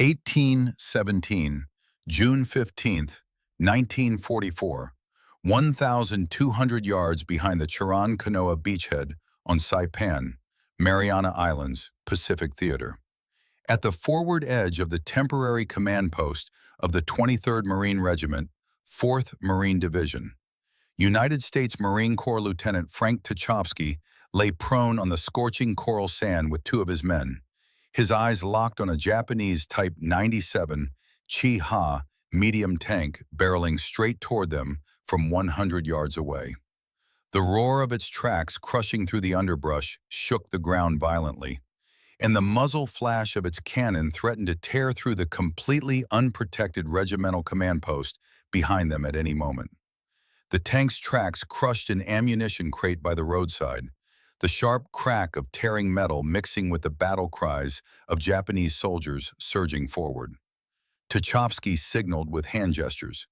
1817, June 15th, 1944, 1,200 yards behind the Chiran Canoa beachhead on Saipan, Mariana Islands, Pacific Theater. At the forward edge of the temporary command post of the 23rd Marine Regiment, 4th Marine Division, United States Marine Corps Lieutenant Frank Tachovsky lay prone on the scorching coral sand with two of his men, his eyes locked on a Japanese Type 97 Chi-Ha medium tank barreling straight toward them from 100 yards away. The roar of its tracks crushing through the underbrush shook the ground violently, and the muzzle flash of its cannon threatened to tear through the completely unprotected regimental command post behind them at any moment. The tank's tracks crushed an ammunition crate by the roadside, the sharp crack of tearing metal mixing with the battle cries of Japanese soldiers surging forward. Tachovsky signaled with hand gestures.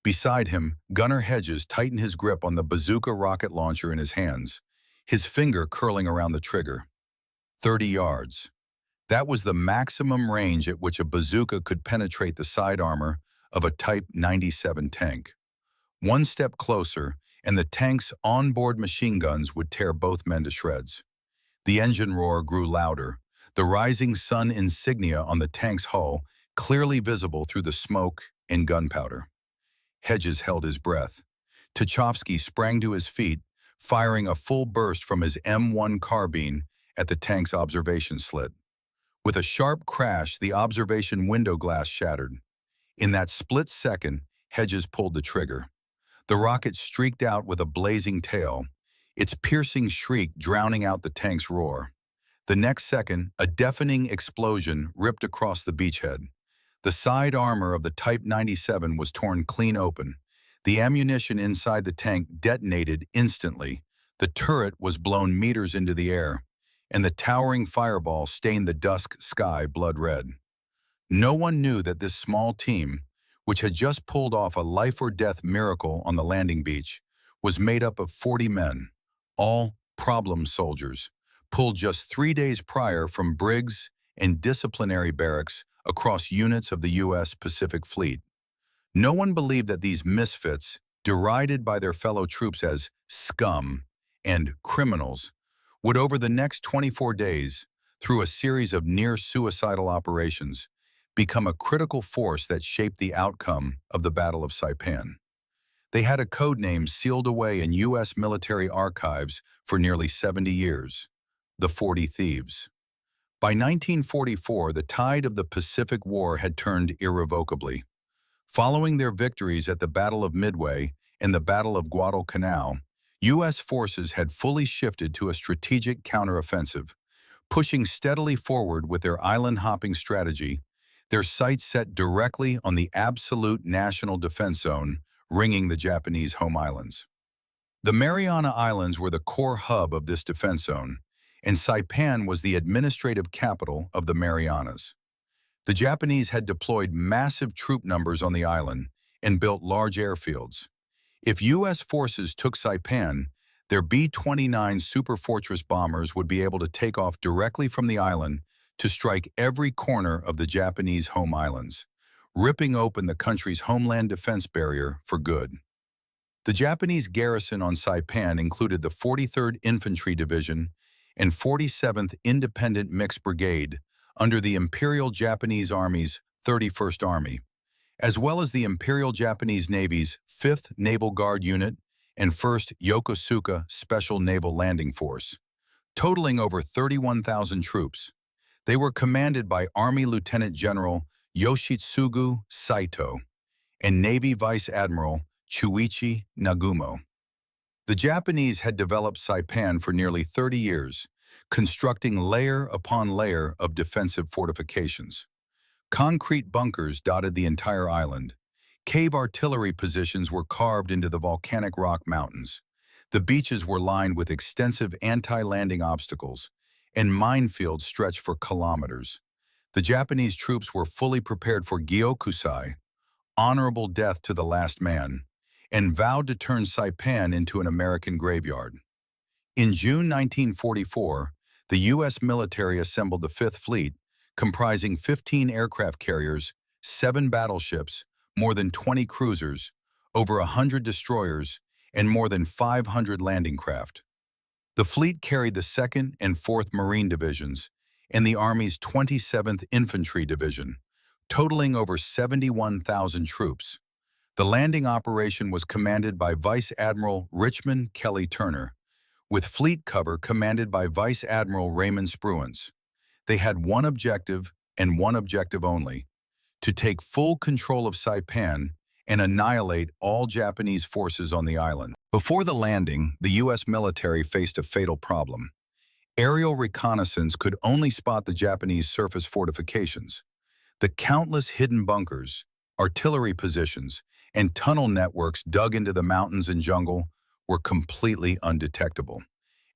Beside him, Gunner Hedges tightened his grip on the bazooka rocket launcher in his hands, his finger curling around the trigger. 30 yards. That was the maximum range at which a bazooka could penetrate the side armor of a Type 97 tank. One step closer, and the tank's onboard machine guns would tear both men to shreds. The engine roar grew louder, the rising sun insignia on the tank's hull clearly visible through the smoke and gunpowder. Hedges held his breath. Tachovsky sprang to his feet, firing a full burst from his M1 carbine at the tank's observation slit. With a sharp crash, the observation window glass shattered. In that split second, Hedges pulled the trigger. The rocket streaked out with a blazing tail, its piercing shriek drowning out the tank's roar. The next second, a deafening explosion ripped across the beachhead. The side armor of the Type 97 was torn clean open. The ammunition inside the tank detonated instantly. The turret was blown meters into the air, and the towering fireball stained the dusk sky blood red. No one knew that this small team, which had just pulled off a life-or-death miracle on the landing beach, was made up of 40 men, all problem soldiers, pulled just 3 days prior from brigs and disciplinary barracks across units of the U.S. Pacific Fleet. No one believed that these misfits, derided by their fellow troops as scum and criminals, would over the next 24 days, through a series of near-suicidal operations, become a critical force that shaped the outcome of the Battle of Saipan. They had a code name sealed away in U.S. military archives for nearly 70 years, the 40 Thieves. By 1944, the tide of the Pacific War had turned irrevocably. Following their victories at the Battle of Midway and the Battle of Guadalcanal, U.S. forces had fully shifted to a strategic counteroffensive, pushing steadily forward with their island-hopping strategy, their sights set directly on the absolute national defense zone, ringing the Japanese home islands. The Mariana Islands were the core hub of this defense zone, and Saipan was the administrative capital of the Marianas. The Japanese had deployed massive troop numbers on the island and built large airfields. If U.S. forces took Saipan, their B-29 Superfortress bombers would be able to take off directly from the island to strike every corner of the Japanese home islands, ripping open the country's homeland defense barrier for good. The Japanese garrison on Saipan included the 43rd Infantry Division and 47th Independent Mixed Brigade under the Imperial Japanese Army's 31st Army, as well as the Imperial Japanese Navy's 5th Naval Guard Unit and 1st Yokosuka Special Naval Landing Force, totaling over 31,000 troops. They were commanded by Army Lieutenant General Yoshitsugu Saito and Navy Vice Admiral Chuichi Nagumo. The Japanese had developed Saipan for nearly 30 years, constructing layer upon layer of defensive fortifications. Concrete bunkers dotted the entire island. Cave artillery positions were carved into the volcanic rock mountains. The beaches were lined with extensive anti-landing obstacles, and minefields stretched for kilometers. The Japanese troops were fully prepared for Gyokusai, honorable death to the last man, and vowed to turn Saipan into an American graveyard. In June 1944, the U.S. military assembled the Fifth Fleet, comprising 15 aircraft carriers, 7 battleships, more than 20 cruisers, over 100 destroyers, and more than 500 landing craft. The fleet carried the 2nd and 4th Marine Divisions and the Army's 27th Infantry Division, totaling over 71,000 troops. The landing operation was commanded by Vice Admiral Richmond Kelly Turner, with fleet cover commanded by Vice Admiral Raymond Spruance. They had one objective and one objective only: to take full control of Saipan and annihilate all Japanese forces on the island. Before the landing, the U.S. military faced a fatal problem. Aerial reconnaissance could only spot the Japanese surface fortifications. The countless hidden bunkers, artillery positions, and tunnel networks dug into the mountains and jungle were completely undetectable.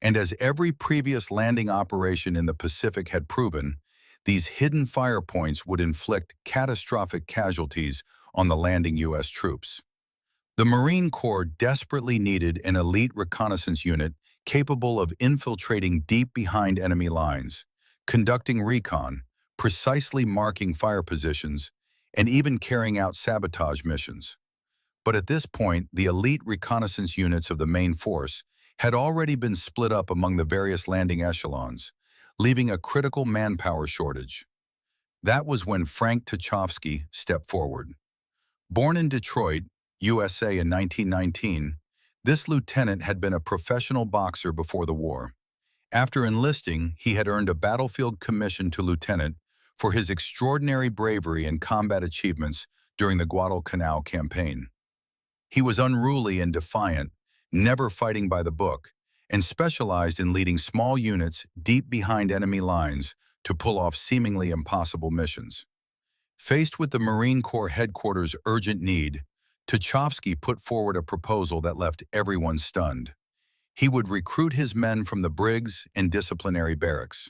And as every previous landing operation in the Pacific had proven, these hidden fire points would inflict catastrophic casualties on the landing U.S. troops. The Marine Corps desperately needed an elite reconnaissance unit capable of infiltrating deep behind enemy lines, conducting recon, precisely marking fire positions, and even carrying out sabotage missions. But at this point, the elite reconnaissance units of the main force had already been split up among the various landing echelons, leaving a critical manpower shortage. That was when Frank Tachovsky stepped forward. Born in Detroit, USA in 1919, this lieutenant had been a professional boxer before the war. After enlisting, he had earned a battlefield commission to lieutenant for his extraordinary bravery and combat achievements during the Guadalcanal campaign. He was unruly and defiant, never fighting by the book, and specialized in leading small units deep behind enemy lines to pull off seemingly impossible missions. Faced with the Marine Corps headquarters' urgent need, Tachovsky put forward a proposal that left everyone stunned. He would recruit his men from the brigs and disciplinary barracks.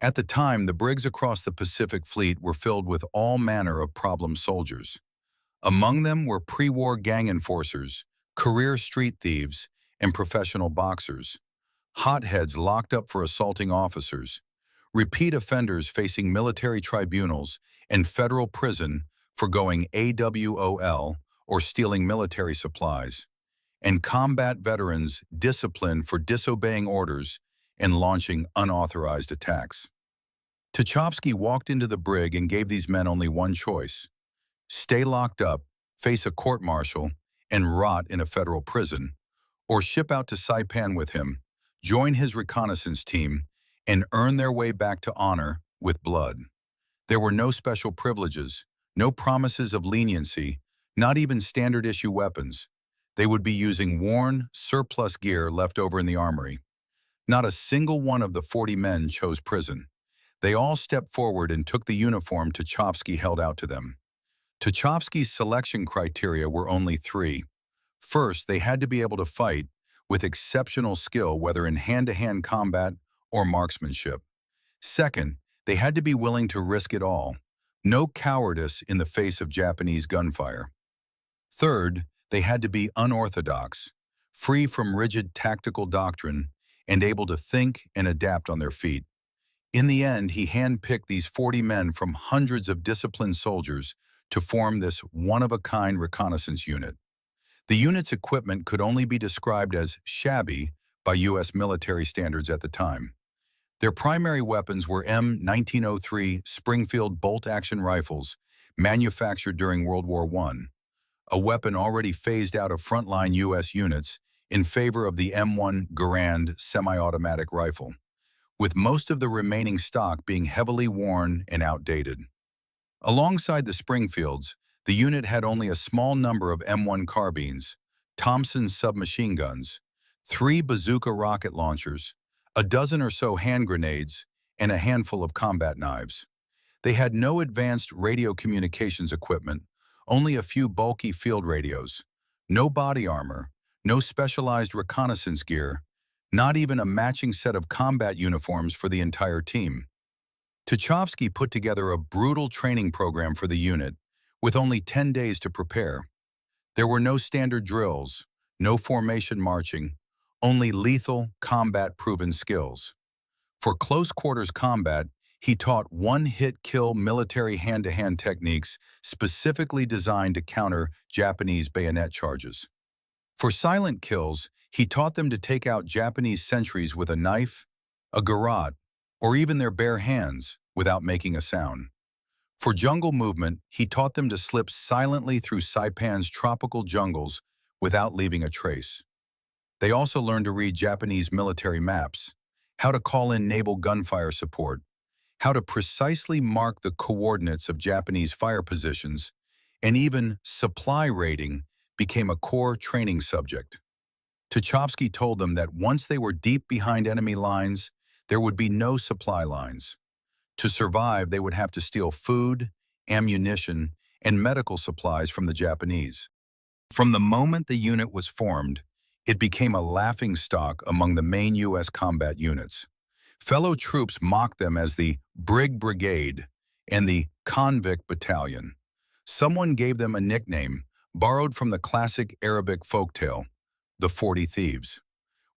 At the time, the brigs across the Pacific Fleet were filled with all manner of problem soldiers. Among them were pre-war gang enforcers, career street thieves, and professional boxers, hotheads locked up for assaulting officers, repeat offenders facing military tribunals and federal prison for going AWOL or stealing military supplies, and combat veterans disciplined for disobeying orders and launching unauthorized attacks. Tachovsky walked into the brig and gave these men only one choice: stay locked up, face a court-martial, and rot in a federal prison, or ship out to Saipan with him, join his reconnaissance team, and earn their way back to honor with blood. There were no special privileges, no promises of leniency, not even standard-issue weapons. They would be using worn, surplus gear left over in the armory. Not a single one of the 40 men chose prison. They all stepped forward and took the uniform Tachovsky held out to them. Tachovsky's selection criteria were only 3. First, they had to be able to fight with exceptional skill, whether in hand-to-hand combat or marksmanship. Second, they had to be willing to risk it all. No cowardice in the face of Japanese gunfire. Third, they had to be unorthodox, free from rigid tactical doctrine, and able to think and adapt on their feet. In the end, he handpicked these 40 men from hundreds of disciplined soldiers to form this one-of-a-kind reconnaissance unit. The unit's equipment could only be described as shabby by U.S. military standards at the time. Their primary weapons were M1903 Springfield bolt-action rifles, manufactured during World War I, a weapon already phased out of frontline U.S. units in favor of the M1 Garand semi-automatic rifle, with most of the remaining stock being heavily worn and outdated. Alongside the Springfields, the unit had only a small number of M1 carbines, Thompson submachine guns, 3 bazooka rocket launchers, a dozen or so hand grenades, and a handful of combat knives. They had no advanced radio communications equipment, only a few bulky field radios, no body armor, no specialized reconnaissance gear, not even a matching set of combat uniforms for the entire team. Tachovsky put together a brutal training program for the unit, with only 10 days to prepare. There were no standard drills, no formation marching, only lethal, combat-proven skills. For close-quarters combat, He taught one-hit kill military hand-to-hand techniques specifically designed to counter Japanese bayonet charges. For silent kills, he taught them to take out Japanese sentries with a knife, a garrote, or even their bare hands without making a sound. For jungle movement, he taught them to slip silently through Saipan's tropical jungles without leaving a trace. They also learned to read Japanese military maps, how to call in naval gunfire support, how to precisely mark the coordinates of Japanese fire positions, and even supply rating became a core training subject. Tachovsky told them that once they were deep behind enemy lines, there would be no supply lines. To survive, they would have to steal food, ammunition, and medical supplies from the Japanese. From the moment the unit was formed, it became a laughingstock among the main U.S. combat units. Fellow troops mocked them as the Brig Brigade and the Convict Battalion. Someone gave them a nickname borrowed from the classic Arabic folktale, the 40 Thieves.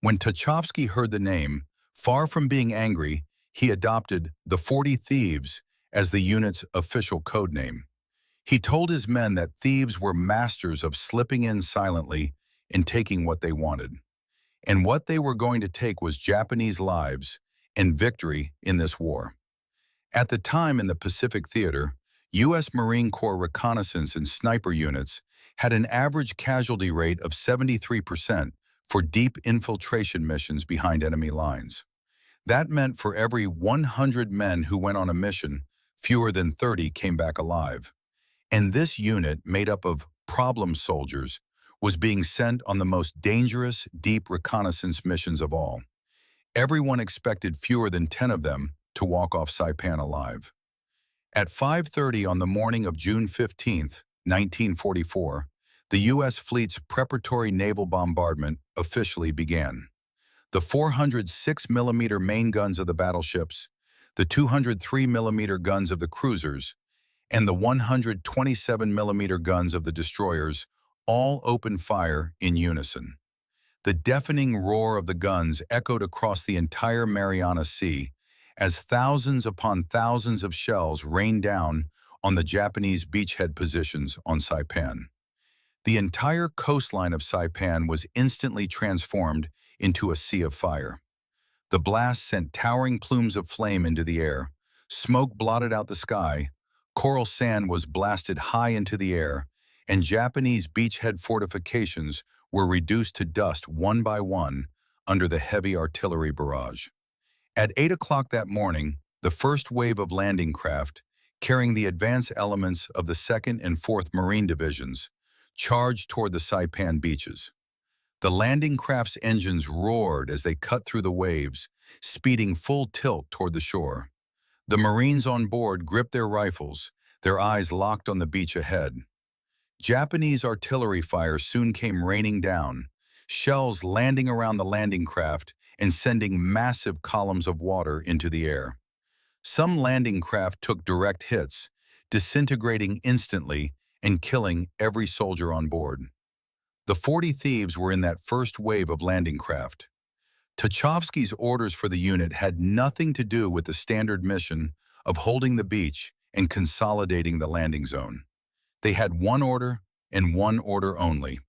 When Tachovsky heard the name, far from being angry, he adopted the 40 Thieves as the unit's official code name. He told his men that thieves were masters of slipping in silently and taking what they wanted. And what they were going to take was Japanese lives and victory in this war. At the time in the Pacific Theater, U.S. Marine Corps reconnaissance and sniper units had an average casualty rate of 73% for deep infiltration missions behind enemy lines. That meant for every 100 men who went on a mission, fewer than 30 came back alive. And this unit, made up of problem soldiers, was being sent on the most dangerous, deep reconnaissance missions of all. Everyone expected fewer than 10 of them to walk off Saipan alive. At 5:30 on the morning of June 15, 1944, the U.S. fleet's preparatory naval bombardment officially began. The 406mm main guns of the battleships, the 203mm guns of the cruisers, and the 127mm guns of the destroyers all opened fire in unison. The deafening roar of the guns echoed across the entire Mariana Sea as thousands upon thousands of shells rained down on the Japanese beachhead positions on Saipan. The entire coastline of Saipan was instantly transformed into a sea of fire. The blast sent towering plumes of flame into the air, smoke blotted out the sky, coral sand was blasted high into the air, and Japanese beachhead fortifications were reduced to dust one by one under the heavy artillery barrage. At 8 o'clock that morning, the first wave of landing craft, carrying the advance elements of the 2nd and 4th Marine Divisions, charged toward the Saipan beaches. The landing craft's engines roared as they cut through the waves, speeding full tilt toward the shore. The Marines on board gripped their rifles, their eyes locked on the beach ahead. Japanese artillery fire soon came raining down, shells landing around the landing craft and sending massive columns of water into the air. Some landing craft took direct hits, disintegrating instantly and killing every soldier on board. The 40 Thieves were in that first wave of landing craft. Tachovsky's orders for the unit had nothing to do with the standard mission of holding the beach and consolidating the landing zone. They had one order and one order only.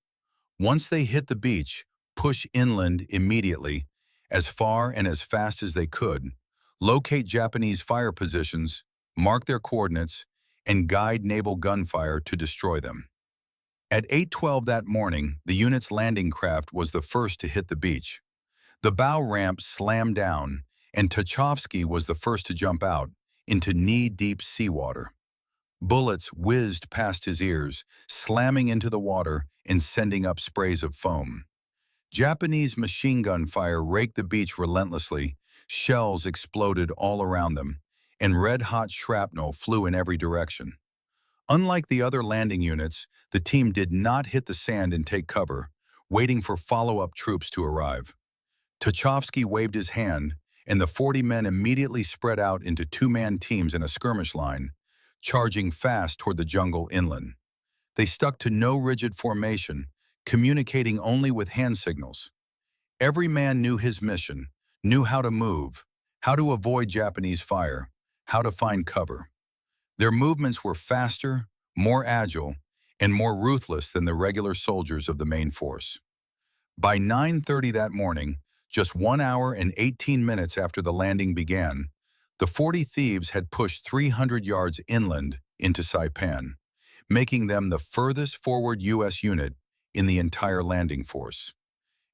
Once they hit the beach, push inland immediately, as far and as fast as they could, locate Japanese fire positions, mark their coordinates, and guide naval gunfire to destroy them. At 8:12 that morning, the unit's landing craft was the first to hit the beach. The bow ramp slammed down, and Tachovsky was the first to jump out into knee-deep seawater. Bullets whizzed past his ears, slamming into the water and sending up sprays of foam. Japanese machine gun fire raked the beach relentlessly, shells exploded all around them, and red-hot shrapnel flew in every direction. Unlike the other landing units, the team did not hit the sand and take cover, waiting for follow-up troops to arrive. Tachovsky waved his hand, and the 40 men immediately spread out into two-man teams in a skirmish line, charging fast toward the jungle inland. They stuck to no rigid formation, communicating only with hand signals. Every man knew his mission, knew how to move, how to avoid Japanese fire, how to find cover. Their movements were faster, more agile, and more ruthless than the regular soldiers of the main force. By 9:30 that morning, just 1 hour and 18 minutes after the landing began, the 40 Thieves had pushed 300 yards inland into Saipan, making them the furthest forward U.S. unit in the entire landing force.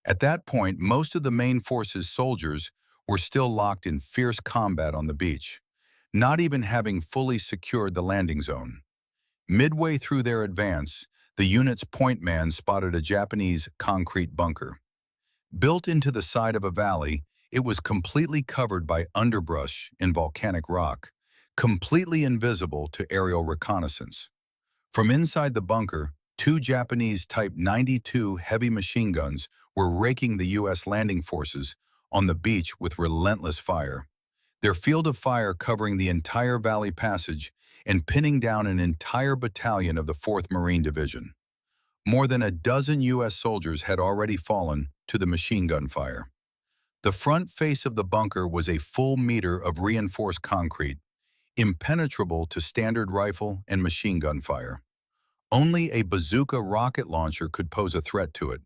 At that point, most of the main force's soldiers were still locked in fierce combat on the beach, not even having fully secured the landing zone. Midway through their advance, the unit's point man spotted a Japanese concrete bunker. Built into the side of a valley, it was completely covered by underbrush and volcanic rock, completely invisible to aerial reconnaissance. From inside the bunker, two Japanese Type 92 heavy machine guns were raking the U.S. landing forces on the beach with relentless fire, their field of fire covering the entire valley passage and pinning down an entire battalion of the 4th Marine Division. More than a dozen U.S. soldiers had already fallen to the machine gun fire. The front face of the bunker was a full meter of reinforced concrete, impenetrable to standard rifle and machine gun fire. Only a bazooka rocket launcher could pose a threat to it.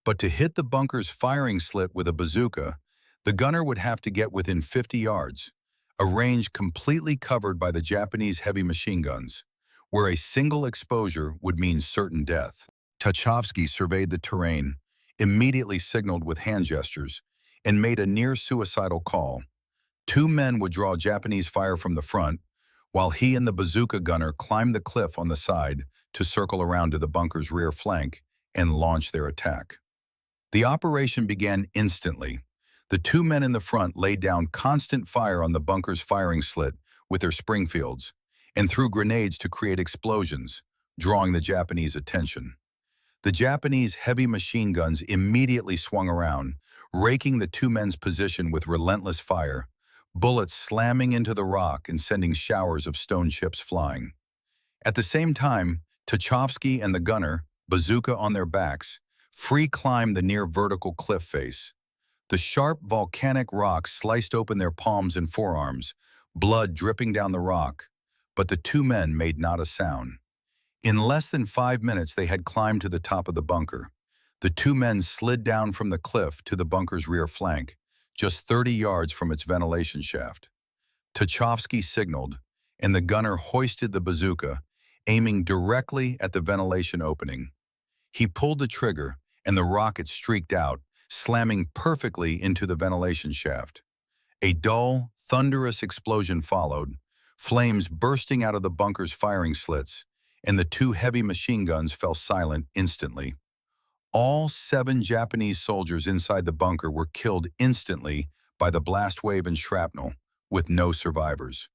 But to hit the bunker's firing slit with a bazooka, the gunner would have to get within 50 yards, a range completely covered by the Japanese heavy machine guns, where a single exposure would mean certain death. Tachovsky surveyed the terrain, immediately signaled with hand gestures, and made a near-suicidal call. Two men would draw Japanese fire from the front, while he and the bazooka gunner climbed the cliff on the side to circle around to the bunker's rear flank and launch their attack. The operation began instantly. The two men in the front laid down constant fire on the bunker's firing slit with their Springfields and threw grenades to create explosions, drawing the Japanese attention. The Japanese heavy machine guns immediately swung around, raking the two men's position with relentless fire, bullets slamming into the rock and sending showers of stone chips flying. At the same time, Tachovsky and the gunner, bazooka on their backs, free climbed the near vertical cliff face. The sharp volcanic rock sliced open their palms and forearms, blood dripping down the rock, but the two men made not a sound. In less than 5 minutes, they had climbed to the top of the bunker. The two men slid down from the cliff to the bunker's rear flank, just 30 yards from its ventilation shaft. Tachovsky signaled, and the gunner hoisted the bazooka, aiming directly at the ventilation opening. He pulled the trigger, and the rocket streaked out, slamming perfectly into the ventilation shaft. A dull, thunderous explosion followed, flames bursting out of the bunker's firing slits, and the two heavy machine guns fell silent instantly. All 7 Japanese soldiers inside the bunker were killed instantly by the blast wave and shrapnel, with no survivors.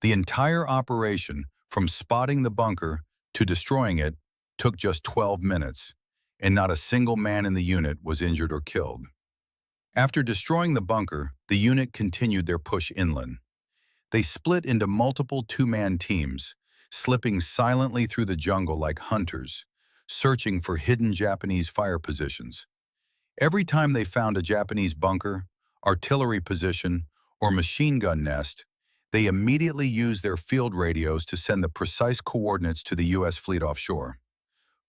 The entire operation, from spotting the bunker to destroying it, took just 12 minutes, and not a single man in the unit was injured or killed. After destroying the bunker, the unit continued their push inland. They split into multiple two-man teams, slipping silently through the jungle like hunters, searching for hidden Japanese fire positions. Every time they found a Japanese bunker, artillery position, or machine gun nest, they immediately used their field radios to send the precise coordinates to the U.S. fleet offshore.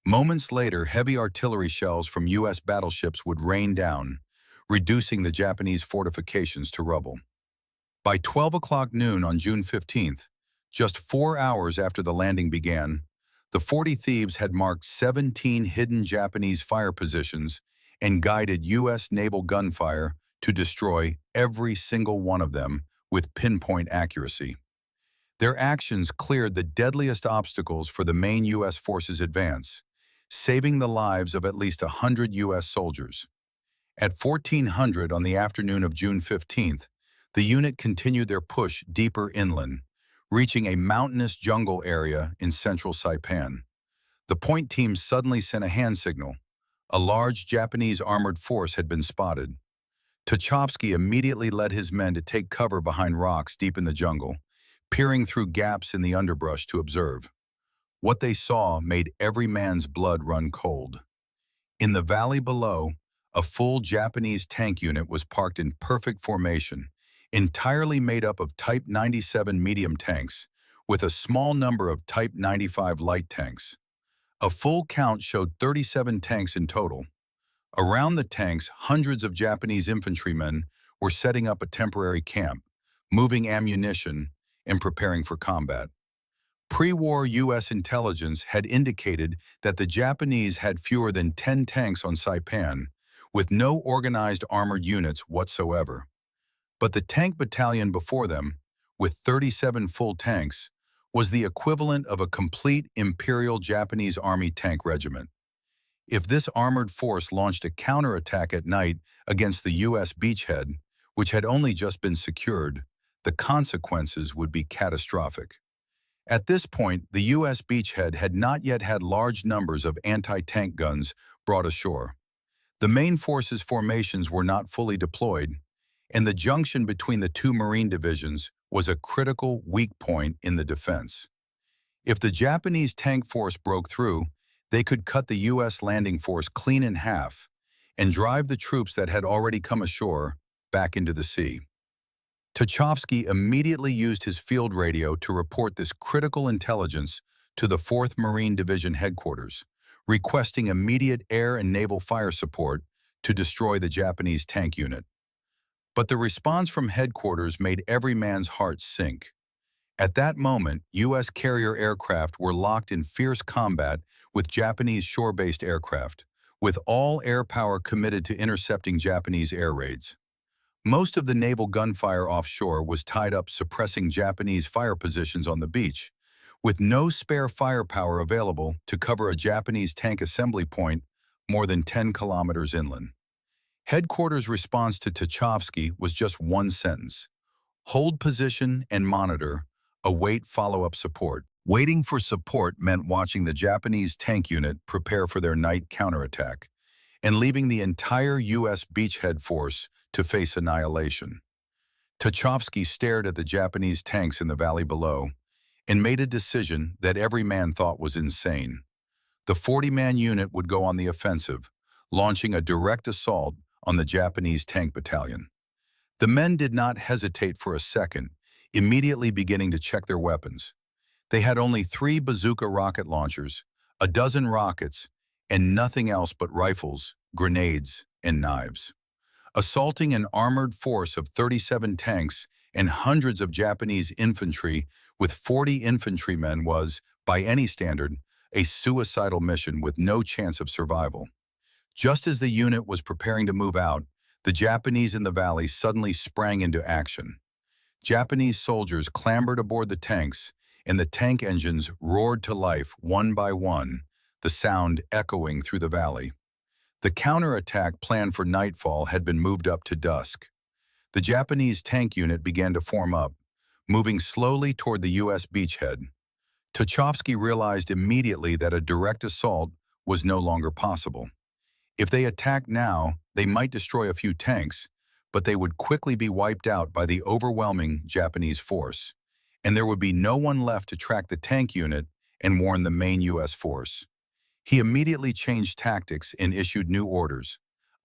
Moments later, heavy artillery shells from U.S. battleships would rain down, reducing the Japanese fortifications to rubble. By 12 o'clock noon on June 15th, just 4 hours after the landing began, the 40 Thieves had marked 17 hidden Japanese fire positions and guided U.S. naval gunfire to destroy every single one of them with pinpoint accuracy. Their actions cleared the deadliest obstacles for the main U.S. forces' advance, saving the lives of at least 100 U.S. soldiers. At 1400 on the afternoon of June 15th, the unit continued their push deeper inland, reaching a mountainous jungle area in central Saipan. The point team suddenly sent a hand signal. A large Japanese armored force had been spotted. Tachovsky immediately led his men to take cover behind rocks deep in the jungle, peering through gaps in the underbrush to observe. What they saw made every man's blood run cold. In the valley below, a full Japanese tank unit was parked in perfect formation, entirely made up of Type 97 medium tanks, with a small number of Type 95 light tanks. A full count showed 37 tanks in total. Around the tanks, hundreds of Japanese infantrymen were setting up a temporary camp, moving ammunition, and preparing for combat. Pre-war U.S. intelligence had indicated that the Japanese had fewer than 10 tanks on Saipan, with no organized armored units whatsoever. But the tank battalion before them, with 37 full tanks, was the equivalent of a complete Imperial Japanese Army tank regiment. If this armored force launched a counterattack at night against the U.S. beachhead, which had only just been secured, the consequences would be catastrophic. At this point, the U.S. beachhead had not yet had large numbers of anti-tank guns brought ashore. The main force's formations were not fully deployed, and the junction between the two Marine divisions was a critical weak point in the defense. If the Japanese tank force broke through, they could cut the U.S. landing force clean in half and drive the troops that had already come ashore back into the sea. Tachovsky immediately used his field radio to report this critical intelligence to the 4th Marine Division headquarters, requesting immediate air and naval fire support to destroy the Japanese tank unit. But the response from headquarters made every man's heart sink. At that moment, U.S. carrier aircraft were locked in fierce combat with Japanese shore-based aircraft, with all air power committed to intercepting Japanese air raids. Most of the naval gunfire offshore was tied up suppressing Japanese fire positions on the beach, with no spare firepower available to cover a Japanese tank assembly point more than 10 kilometers inland. Headquarters' response to Tachovsky was just one sentence: hold position and monitor, await follow-up support. Waiting for support meant watching the Japanese tank unit prepare for their night counterattack, and leaving the entire U.S. beachhead force to face annihilation. Tachovsky stared at the Japanese tanks in the valley below and made a decision that every man thought was insane. The 40-man unit would go on the offensive, launching a direct assault on the Japanese tank battalion. The men did not hesitate for a second, immediately beginning to check their weapons. They had only 3 bazooka rocket launchers, a dozen rockets, and nothing else but rifles, grenades, and knives. Assaulting an armored force of 37 tanks and hundreds of Japanese infantry with 40 infantrymen was, by any standard, a suicidal mission with no chance of survival. Just as the unit was preparing to move out, the Japanese in the valley suddenly sprang into action. Japanese soldiers clambered aboard the tanks, and the tank engines roared to life one by one, the sound echoing through the valley. The counterattack planned for nightfall had been moved up to dusk. The Japanese tank unit began to form up, moving slowly toward the U.S. beachhead. Tachovsky realized immediately that a direct assault was no longer possible. If they attacked now, they might destroy a few tanks, but they would quickly be wiped out by the overwhelming Japanese force, and there would be no one left to track the tank unit and warn the main U.S. force. He immediately changed tactics and issued new orders: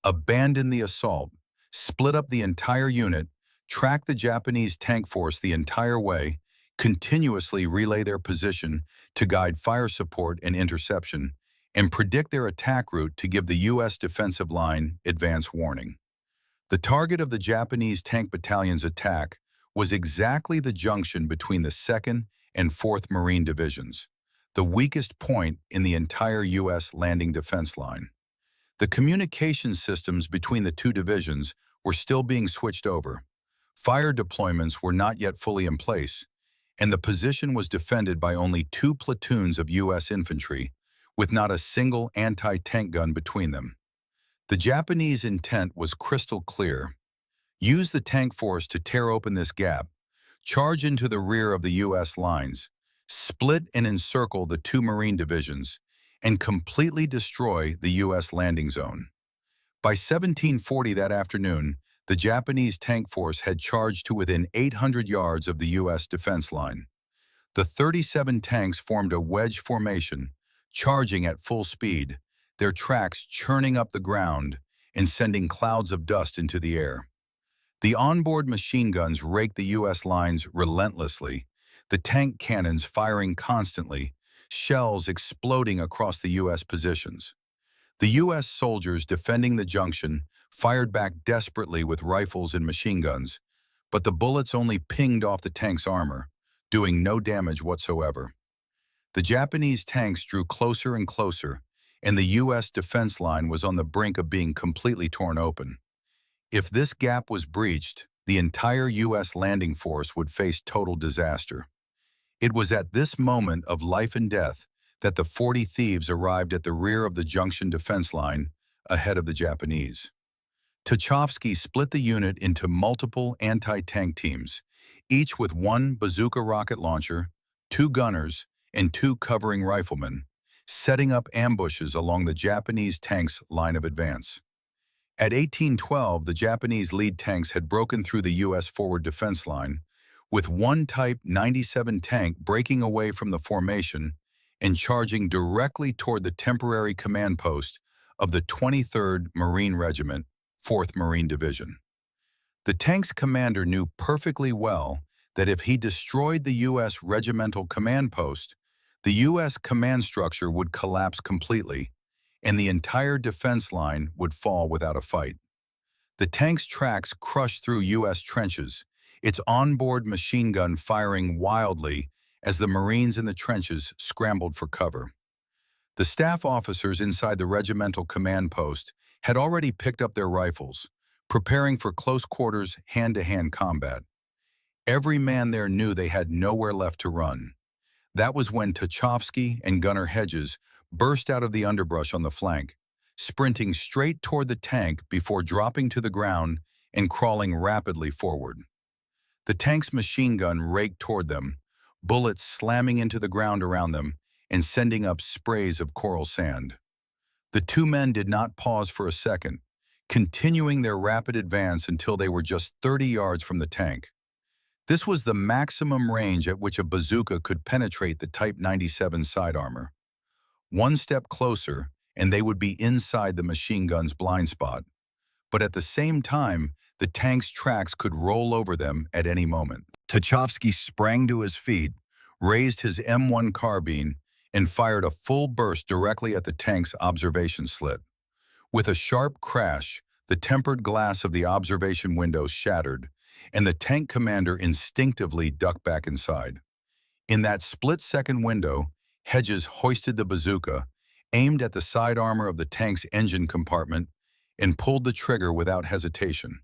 abandon the assault, split up the entire unit, track the Japanese tank force the entire way, continuously relay their position to guide fire support and interception, and predict their attack route to give the U.S. defensive line advance warning. The target of the Japanese tank battalion's attack was exactly the junction between the 2nd and 4th Marine Divisions, the weakest point in the entire U.S. landing defense line. The communication systems between the two divisions were still being switched over. Fire deployments were not yet fully in place, and the position was defended by only 2 platoons of U.S. infantry, with not a single anti-tank gun between them. The Japanese intent was crystal clear: use the tank force to tear open this gap, charge into the rear of the U.S. lines, split and encircle the 2 Marine divisions, and completely destroy the U.S. landing zone. By 1740 that afternoon, the Japanese tank force had charged to within 800 yards of the U.S. defense line. The 37 tanks formed a wedge formation, charging at full speed, their tracks churning up the ground and sending clouds of dust into the air. The onboard machine guns raked the U.S. lines relentlessly, the tank cannons firing constantly, shells exploding across the U.S. positions. The U.S. soldiers defending the junction fired back desperately with rifles and machine guns, but the bullets only pinged off the tank's armor, doing no damage whatsoever. The Japanese tanks drew closer and closer, and the U.S. defense line was on the brink of being completely torn open. If this gap was breached, the entire U.S. landing force would face total disaster. It was at this moment of life and death that the 40 Thieves arrived at the rear of the junction defense line, ahead of the Japanese. Tachovsky split the unit into multiple anti-tank teams, each with one bazooka rocket launcher, two gunners, and two covering riflemen, setting up ambushes along the Japanese tanks' line of advance. At 1812, the Japanese lead tanks had broken through the U.S. forward defense line, with one Type 97 tank breaking away from the formation and charging directly toward the temporary command post of the 23rd Marine Regiment, 4th Marine Division. The tank's commander knew perfectly well that if he destroyed the U.S. regimental command post, the U.S. command structure would collapse completely, and the entire defense line would fall without a fight. The tank's tracks crushed through U.S. trenches, its onboard machine gun firing wildly as the Marines in the trenches scrambled for cover. The staff officers inside the regimental command post had already picked up their rifles, preparing for close-quarters hand-to-hand combat. Every man there knew they had nowhere left to run. That was when Tachovsky and Gunner Hedges burst out of the underbrush on the flank, sprinting straight toward the tank before dropping to the ground and crawling rapidly forward. The tank's machine gun raked toward them, bullets slamming into the ground around them and sending up sprays of coral sand. The two men did not pause for a second, continuing their rapid advance until they were just 30 yards from the tank. This was the maximum range at which a bazooka could penetrate the Type 97 side armor. One step closer, and they would be inside the machine gun's blind spot. But at the same time, the tank's tracks could roll over them at any moment. Tachovsky sprang to his feet, raised his M1 carbine, and fired a full burst directly at the tank's observation slit. With a sharp crash, the tempered glass of the observation window shattered, and the tank commander instinctively ducked back inside. In that split-second window, Hedges hoisted the bazooka, aimed at the side armor of the tank's engine compartment, and pulled the trigger without hesitation.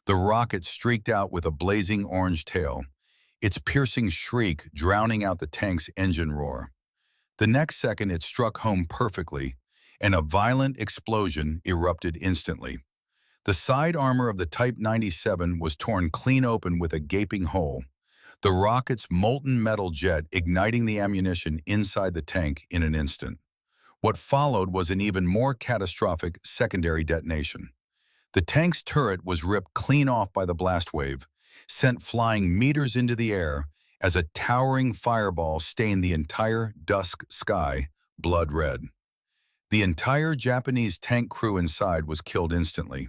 The rocket streaked out with a blazing orange tail, its piercing shriek drowning out the tank's engine roar. The next second it struck home perfectly, and a violent explosion erupted instantly. The side armor of the Type 97 was torn clean open with a gaping hole, the rocket's molten metal jet igniting the ammunition inside the tank in an instant. What followed was an even more catastrophic secondary detonation. The tank's turret was ripped clean off by the blast wave, sent flying meters into the air as a towering fireball stained the entire dusk sky blood red. The entire Japanese tank crew inside was killed instantly.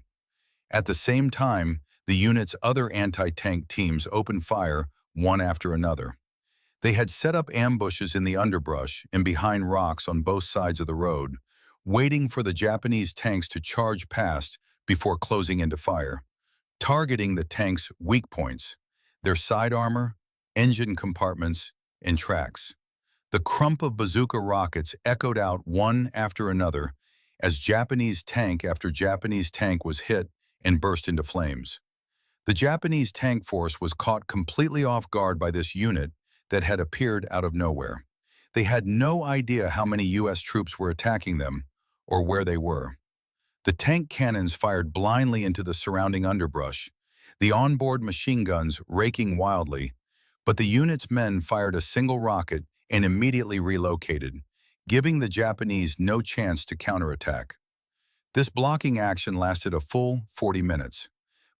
At the same time, the unit's other anti-tank teams opened fire one after another. They had set up ambushes in the underbrush and behind rocks on both sides of the road, waiting for the Japanese tanks to charge past before closing into fire, targeting the tanks' weak points, their side armor, engine compartments, and tracks. The crump of bazooka rockets echoed out one after another as Japanese tank after Japanese tank was hit and burst into flames. The Japanese tank force was caught completely off guard by this unit that had appeared out of nowhere. They had no idea how many U.S. troops were attacking them or where they were. The tank cannons fired blindly into the surrounding underbrush, the onboard machine guns raking wildly, but the unit's men fired a single rocket and immediately relocated, giving the Japanese no chance to counterattack. This blocking action lasted a full 40 minutes.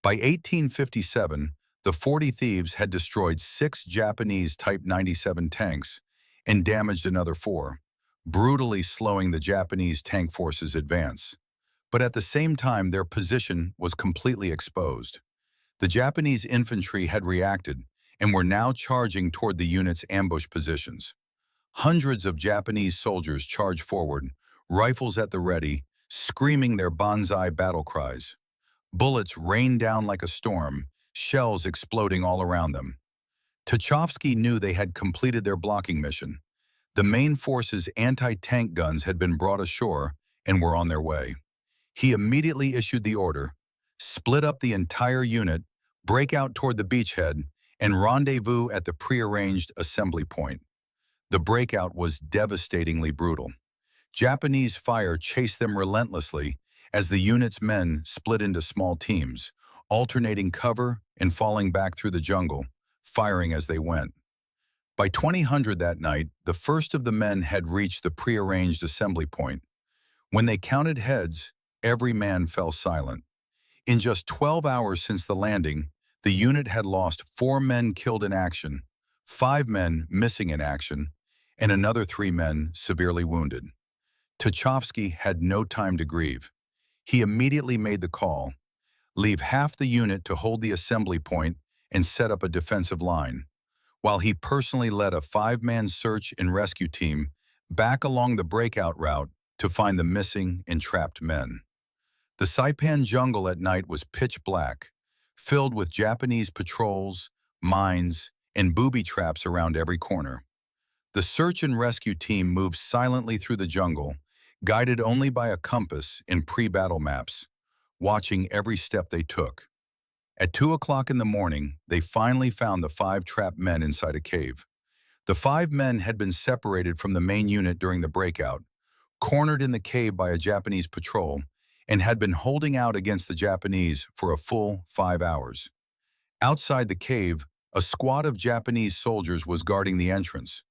By 1857, the 40 Thieves had destroyed 6 Japanese Type 97 tanks and damaged another 4, brutally slowing the Japanese tank force's advance. But at the same time, their position was completely exposed. The Japanese infantry had reacted and were now charging toward the unit's ambush positions. Hundreds of Japanese soldiers charged forward, rifles at the ready, screaming their banzai battle cries. Bullets rained down like a storm, shells exploding all around them. Tachovsky knew they had completed their blocking mission. The main force's anti-tank guns had been brought ashore and were on their way. He immediately issued the order: split up the entire unit, break out toward the beachhead, and rendezvous at the prearranged assembly point. The breakout was devastatingly brutal. Japanese fire chased them relentlessly as the unit's men split into small teams, alternating cover and falling back through the jungle, firing as they went. By 2000 that night, the first of the men had reached the prearranged assembly point. When they counted heads, every man fell silent. In just 12 hours since the landing, the unit had lost 4 men killed in action, 5 men missing in action, and another 3 men severely wounded. Tachovsky had no time to grieve. He immediately made the call: leave half the unit to hold the assembly point and set up a defensive line, while he personally led a 5-man search and rescue team back along the breakout route to find the missing and trapped men. The Saipan jungle at night was pitch black, filled with Japanese patrols, mines, and booby traps around every corner. The search and rescue team moved silently through the jungle, guided only by a compass and pre-battle maps, watching every step they took. At 2 o'clock in the morning, they finally found the 5 trapped men inside a cave. The 5 men had been separated from the main unit during the breakout, cornered in the cave by a Japanese patrol, and had been holding out against the Japanese for a full 5 hours. Outside the cave, a squad of Japanese soldiers was guarding the entrance,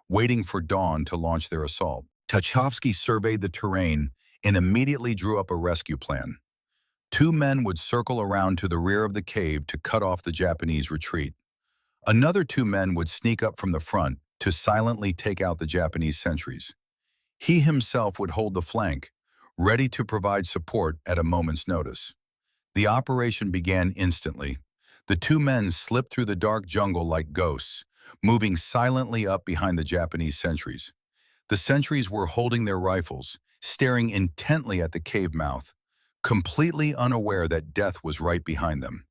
waiting for dawn to launch their assault. Tachovsky surveyed the terrain and immediately drew up a rescue plan. 2 men would circle around to the rear of the cave to cut off the Japanese retreat. Another 2 men would sneak up from the front to silently take out the Japanese sentries. He himself would hold the flank, ready to provide support at a moment's notice. The operation began instantly. The 2 men slipped through the dark jungle like ghosts, moving silently up behind the Japanese sentries. The sentries were holding their rifles, staring intently at the cave mouth, completely unaware that death was right behind them.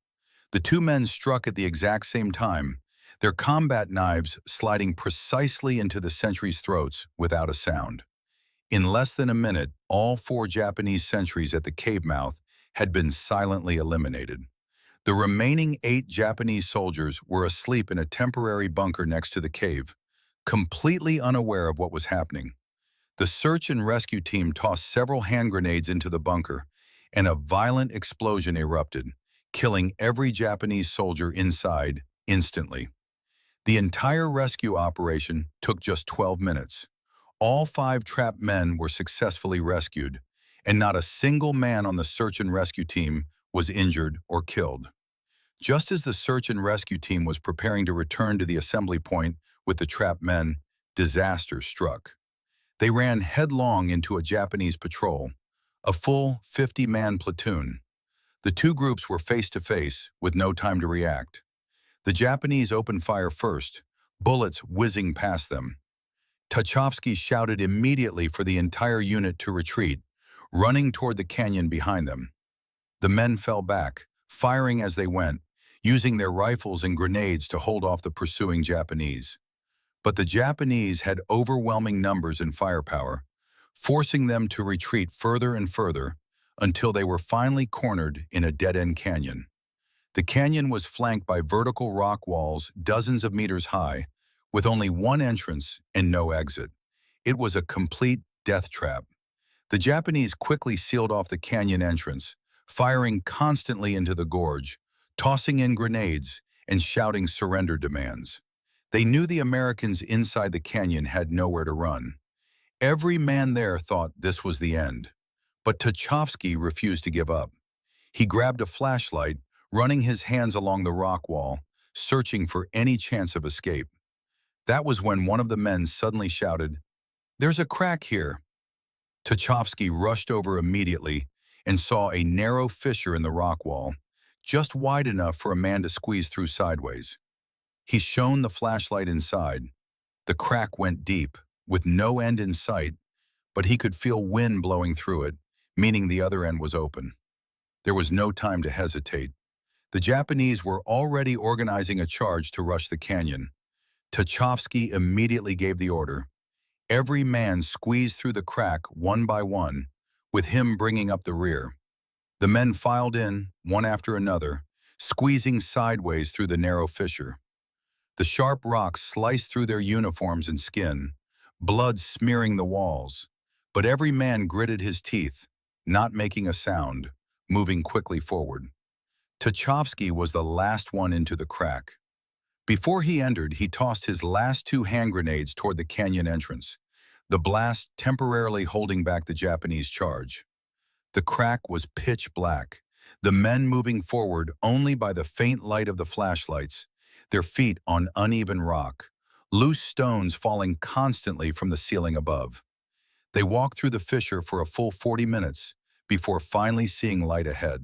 The 2 men struck at the exact same time, their combat knives sliding precisely into the sentries' throats without a sound. In less than a minute, all 4 Japanese sentries at the cave mouth had been silently eliminated. The remaining 8 Japanese soldiers were asleep in a temporary bunker next to the cave, completely unaware of what was happening. The search and rescue team tossed several hand grenades into the bunker, and a violent explosion erupted, killing every Japanese soldier inside instantly. The entire rescue operation took just 12 minutes. All 5 trapped men were successfully rescued, and not a single man on the search and rescue team was injured or killed. Just as the search and rescue team was preparing to return to the assembly point with the trapped men, disaster struck. They ran headlong into a Japanese patrol, a full 50-man platoon. The 2 groups were face to face with no time to react. The Japanese opened fire first, bullets whizzing past them. Tachovsky shouted immediately for the entire unit to retreat, running toward the canyon behind them. The men fell back, firing as they went, using their rifles and grenades to hold off the pursuing Japanese. But the Japanese had overwhelming numbers and firepower, forcing them to retreat further and further until they were finally cornered in a dead-end canyon. The canyon was flanked by vertical rock walls dozens of meters high, with only one entrance and no exit. It was a complete death trap. The Japanese quickly sealed off the canyon entrance, firing constantly into the gorge, tossing in grenades, and shouting surrender demands. They knew the Americans inside the canyon had nowhere to run. Every man there thought this was the end. But Tachovsky refused to give up. He grabbed a flashlight, running his hands along the rock wall, searching for any chance of escape. That was when one of the men suddenly shouted, "There's a crack here." Tachovsky rushed over immediately and saw a narrow fissure in the rock wall, just wide enough for a man to squeeze through sideways. He shone the flashlight inside. The crack went deep, with no end in sight, but he could feel wind blowing through it, meaning the other end was open. There was no time to hesitate. The Japanese were already organizing a charge to rush the canyon. Tachovsky immediately gave the order. Every man squeezed through the crack one by one, with him bringing up the rear. The men filed in, one after another, squeezing sideways through the narrow fissure. The sharp rocks sliced through their uniforms and skin, blood smearing the walls. But every man gritted his teeth, not making a sound, moving quickly forward. Tachovsky was the last one into the crack. Before he entered, he tossed his last 2 hand grenades toward the canyon entrance, the blast temporarily holding back the Japanese charge. The crack was pitch black, the men moving forward only by the faint light of the flashlights, their feet on uneven rock, loose stones falling constantly from the ceiling above. They walked through the fissure for a full 40 minutes before finally seeing light ahead.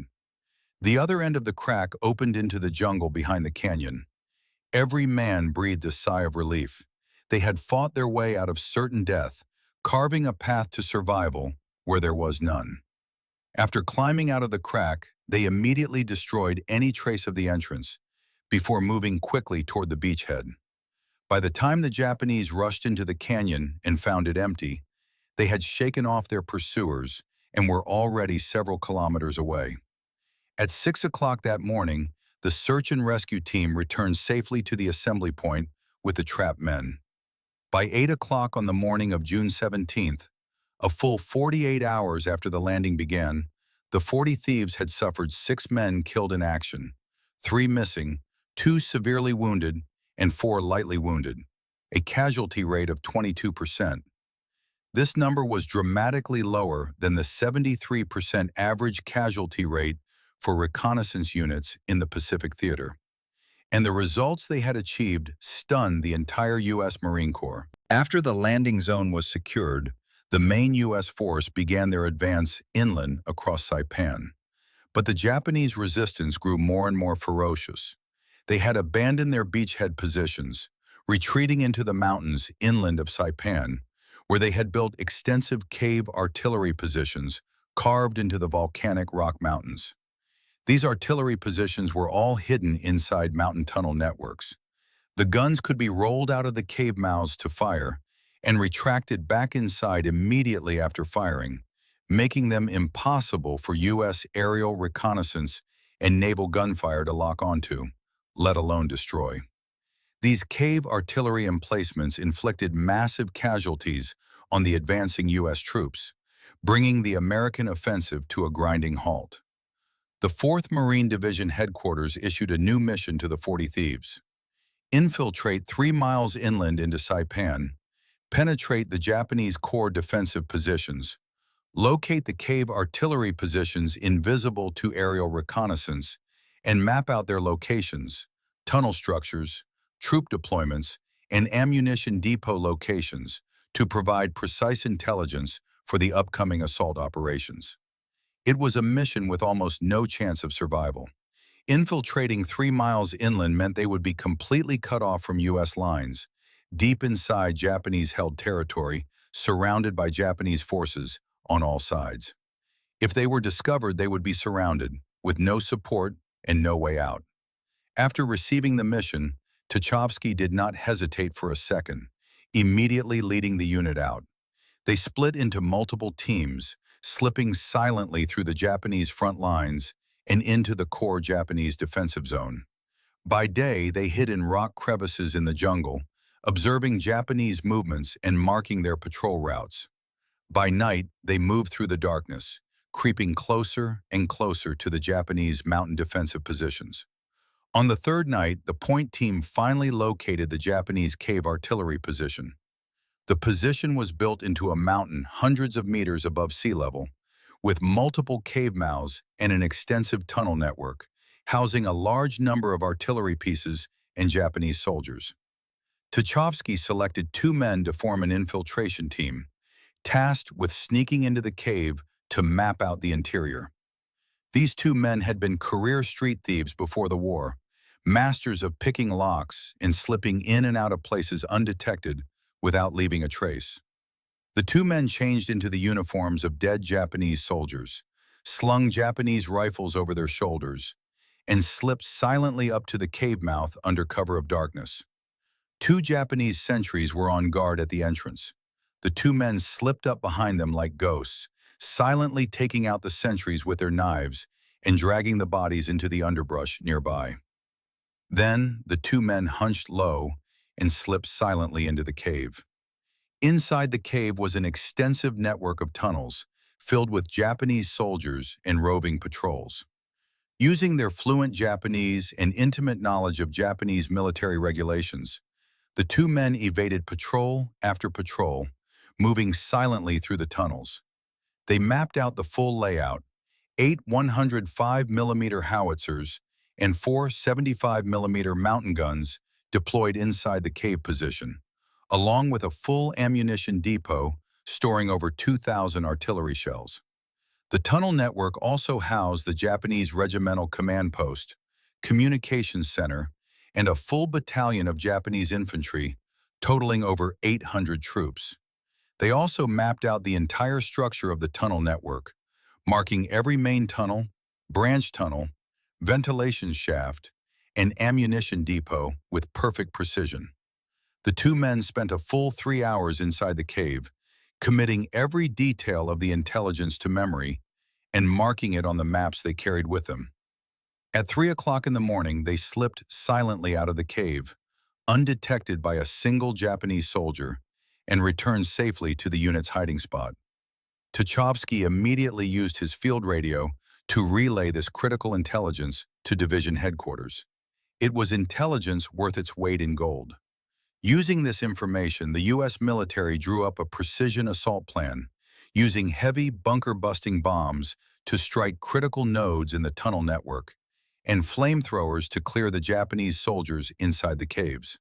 The other end of the crack opened into the jungle behind the canyon. Every man breathed a sigh of relief. They had fought their way out of certain death, carving a path to survival where there was none. After climbing out of the crack, they immediately destroyed any trace of the entrance before moving quickly toward the beachhead. By the time the Japanese rushed into the canyon and found it empty, they had shaken off their pursuers and were already several kilometers away. At 6 o'clock that morning, the search and rescue team returned safely to the assembly point with the trapped men. By 8 o'clock on the morning of June 17th, a full 48 hours after the landing began, the 40 Thieves had suffered 6 men killed in action, 3 missing, 2 severely wounded, and 4 lightly wounded, a casualty rate of 22%. This number was dramatically lower than the 73% average casualty rate for reconnaissance units in the Pacific Theater. And the results they had achieved stunned the entire U.S. Marine Corps. After the landing zone was secured, the main U.S. force began their advance inland across Saipan. But the Japanese resistance grew more and more ferocious. They had abandoned their beachhead positions, retreating into the mountains inland of Saipan, where they had built extensive cave artillery positions carved into the volcanic rock mountains. These artillery positions were all hidden inside mountain tunnel networks. The guns could be rolled out of the cave mouths to fire and retracted back inside immediately after firing, making them impossible for U.S. aerial reconnaissance and naval gunfire to lock onto, let alone destroy. These cave artillery emplacements inflicted massive casualties on the advancing U.S. troops, bringing the American offensive to a grinding halt. The 4th Marine Division headquarters issued a new mission to the 40 Thieves. Infiltrate 3 miles inland into Saipan, penetrate the Japanese Corps defensive positions, locate the cave artillery positions invisible to aerial reconnaissance, and map out their locations, tunnel structures, troop deployments, and ammunition depot locations to provide precise intelligence for the upcoming assault operations. It was a mission with almost no chance of survival. Infiltrating 3 miles inland meant they would be completely cut off from U.S. lines, deep inside Japanese-held territory, surrounded by Japanese forces on all sides. If they were discovered, they would be surrounded, with no support and no way out. After receiving the mission, Tachovsky did not hesitate for a second, immediately leading the unit out. They split into multiple teams, slipping silently through the Japanese front lines and into the core Japanese defensive zone. By day, they hid in rock crevices in the jungle, observing Japanese movements and marking their patrol routes. By night, they moved through the darkness, creeping closer and closer to the Japanese mountain defensive positions. On the 3rd night, the point team finally located the Japanese cave artillery position. The position was built into a mountain hundreds of meters above sea level, with multiple cave mouths and an extensive tunnel network, housing a large number of artillery pieces and Japanese soldiers. Tachovsky selected 2 men to form an infiltration team, tasked with sneaking into the cave to map out the interior. These two men had been career street thieves before the war, masters of picking locks and slipping in and out of places undetected without leaving a trace. The two men changed into the uniforms of dead Japanese soldiers, slung Japanese rifles over their shoulders, and slipped silently up to the cave mouth under cover of darkness. Two Japanese sentries were on guard at the entrance. The two men slipped up behind them like ghosts, silently taking out the sentries with their knives and dragging the bodies into the underbrush nearby. Then the two men hunched low and slipped silently into the cave. Inside the cave was an extensive network of tunnels filled with Japanese soldiers and roving patrols. Using their fluent Japanese and intimate knowledge of Japanese military regulations, the two men evaded patrol after patrol, moving silently through the tunnels. They mapped out the full layout: 8 105mm howitzers and 4 75mm mountain guns deployed inside the cave position, along with a full ammunition depot storing over 2,000 artillery shells. The tunnel network also housed the Japanese regimental command post, communications center, and a full battalion of Japanese infantry, totaling over 800 troops. They also mapped out the entire structure of the tunnel network, marking every main tunnel, branch tunnel, ventilation shaft, and ammunition depot with perfect precision. The two men spent a full 3 hours inside the cave, committing every detail of the intelligence to memory and marking it on the maps they carried with them. At 3 o'clock in the morning, they slipped silently out of the cave, undetected by a single Japanese soldier, and returned safely to the unit's hiding spot. Tachovsky immediately used his field radio to relay this critical intelligence to division headquarters. It was intelligence worth its weight in gold. Using this information, the U.S. military drew up a precision assault plan, using heavy bunker-busting bombs to strike critical nodes in the tunnel network, and flamethrowers to clear the Japanese soldiers inside the caves.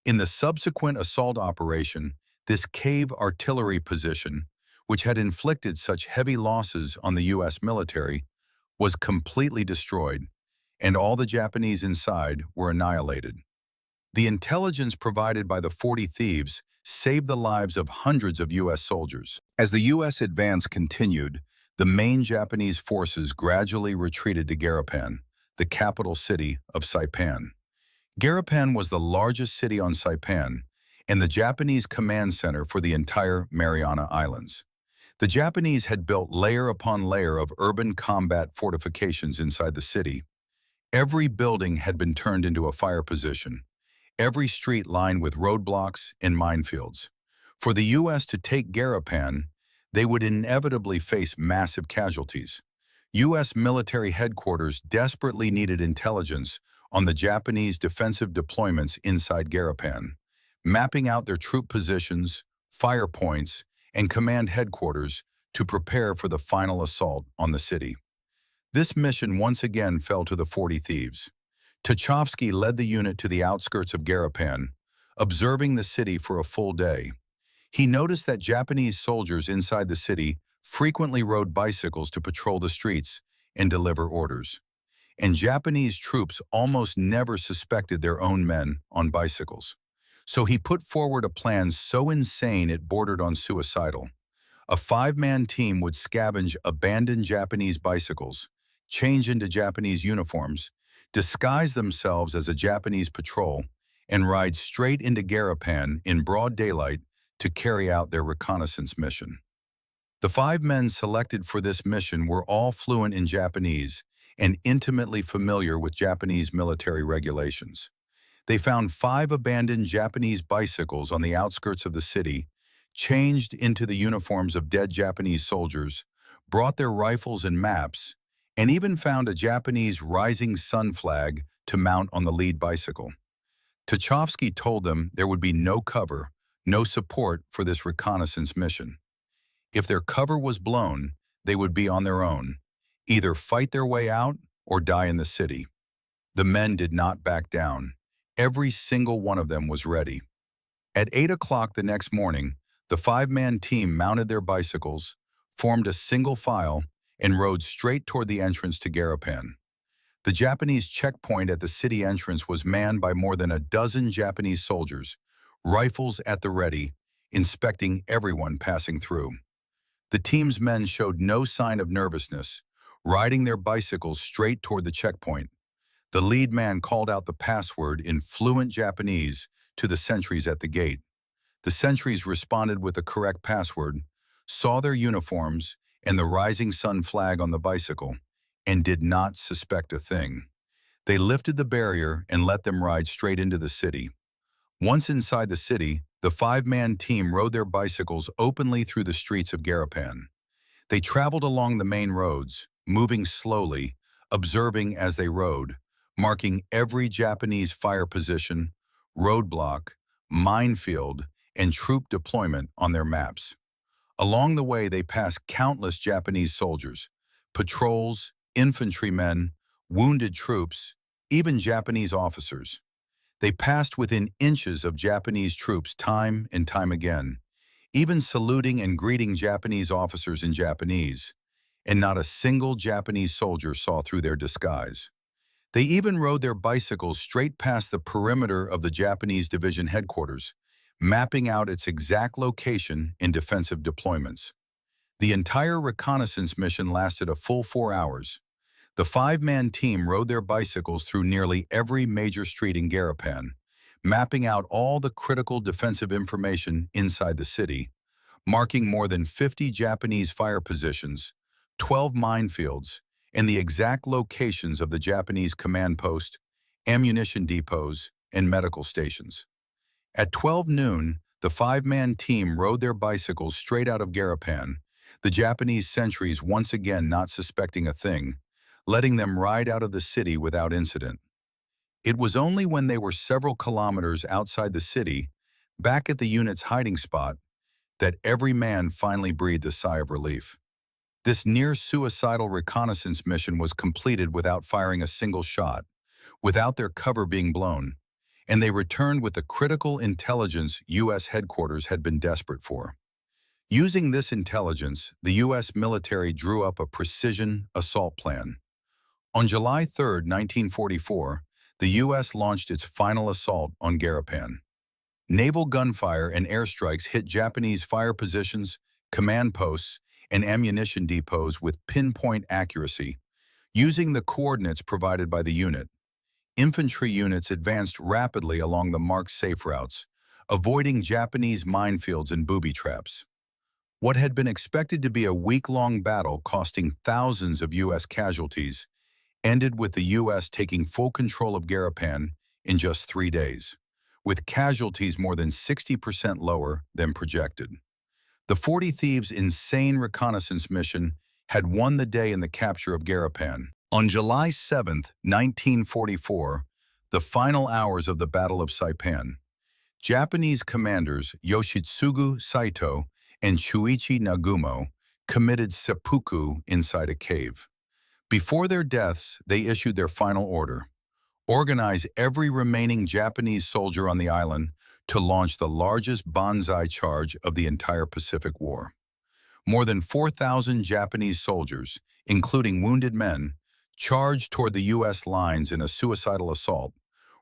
In the subsequent assault operation, this cave artillery position, which had inflicted such heavy losses on the U.S. military, was completely destroyed, and all the Japanese inside were annihilated. The intelligence provided by the 40 Thieves saved the lives of hundreds of U.S. soldiers. As the U.S. advance continued, the main Japanese forces gradually retreated to Garrison, the capital city of Saipan. Garrison was the largest city on Saipan and the Japanese command center for the entire Mariana Islands. The Japanese had built layer upon layer of urban combat fortifications inside the city. Every building had been turned into a fire position, every street lined with roadblocks and minefields. For the U.S. to take Garrison, they would inevitably face massive casualties. U.S. military headquarters desperately needed intelligence on the Japanese defensive deployments inside Garrison, mapping out their troop positions, fire points, and command headquarters to prepare for the final assault on the city. This mission once again fell to the 40 Thieves. Tachovsky led the unit to the outskirts of Garrison, observing the city for a full day. He noticed that Japanese soldiers inside the city frequently rode bicycles to patrol the streets and deliver orders. And Japanese troops almost never suspected their own men on bicycles. So he put forward a plan so insane it bordered on suicidal. A 5-man team would scavenge abandoned Japanese bicycles, change into Japanese uniforms, disguise themselves as a Japanese patrol, and ride straight into Garrison in broad daylight to carry out their reconnaissance mission. The 5 men selected for this mission were all fluent in Japanese and intimately familiar with Japanese military regulations. They found 5 abandoned Japanese bicycles on the outskirts of the city, changed into the uniforms of dead Japanese soldiers, brought their rifles and maps, and even found a Japanese rising sun flag to mount on the lead bicycle. Tachovsky told them there would be no cover, no support for this reconnaissance mission. If their cover was blown, they would be on their own, either fight their way out or die in the city. The men did not back down. Every single one of them was ready. At 8 o'clock the next morning, the 5-man team mounted their bicycles, formed a single file, and rode straight toward the entrance to Garapan. The Japanese checkpoint at the city entrance was manned by more than a dozen Japanese soldiers, rifles at the ready, inspecting everyone passing through. The team's men showed no sign of nervousness, riding their bicycles straight toward the checkpoint. The lead man called out the password in fluent Japanese to the sentries at the gate. The sentries responded with the correct password, saw their uniforms and the rising sun flag on the bicycle, and did not suspect a thing. They lifted the barrier and let them ride straight into the city. Once inside the city, the five-man team rode their bicycles openly through the streets of Garapan. They traveled along the main roads, moving slowly, observing as they rode, marking every Japanese fire position, roadblock, minefield, and troop deployment on their maps. Along the way, they passed countless Japanese soldiers, patrols, infantrymen, wounded troops, even Japanese officers. They passed within inches of Japanese troops time and time again, even saluting and greeting Japanese officers in Japanese, and not a single Japanese soldier saw through their disguise. They even rode their bicycles straight past the perimeter of the Japanese division headquarters, mapping out its exact location in defensive deployments. The entire reconnaissance mission lasted a full 4 hours. The five-man team rode their bicycles through nearly every major street in Garapan, mapping out all the critical defensive information inside the city, marking more than 50 Japanese fire positions, 12 minefields, and the exact locations of the Japanese command post, ammunition depots, and medical stations. At 12 noon, the five-man team rode their bicycles straight out of Garapan, the Japanese sentries once again not suspecting a thing, letting them ride out of the city without incident. It was only when they were several kilometers outside the city, back at the unit's hiding spot, that every man finally breathed a sigh of relief. This near-suicidal reconnaissance mission was completed without firing a single shot, without their cover being blown, and they returned with the critical intelligence U.S. headquarters had been desperate for. Using this intelligence, the U.S. military drew up a precision assault plan. On July 3, 1944, the U.S. launched its final assault on Garapan. Naval gunfire and airstrikes hit Japanese fire positions, command posts, and ammunition depots with pinpoint accuracy, using the coordinates provided by the unit. Infantry units advanced rapidly along the marked safe routes, avoiding Japanese minefields and booby traps. What had been expected to be a week-long battle costing thousands of U.S. casualties ended with the U.S. taking full control of Garapan in just 3 days, with casualties more than 60% lower than projected. The 40 Thieves' insane reconnaissance mission had won the day in the capture of Garapan. On July 7, 1944, the final hours of the Battle of Saipan, Japanese commanders Yoshitsugu Saito and Shuichi Nagumo committed seppuku inside a cave. Before their deaths, they issued their final order: organize every remaining Japanese soldier on the island to launch the largest banzai charge of the entire Pacific War. More than 4,000 Japanese soldiers, including wounded men, charged toward the U.S. lines in a suicidal assault,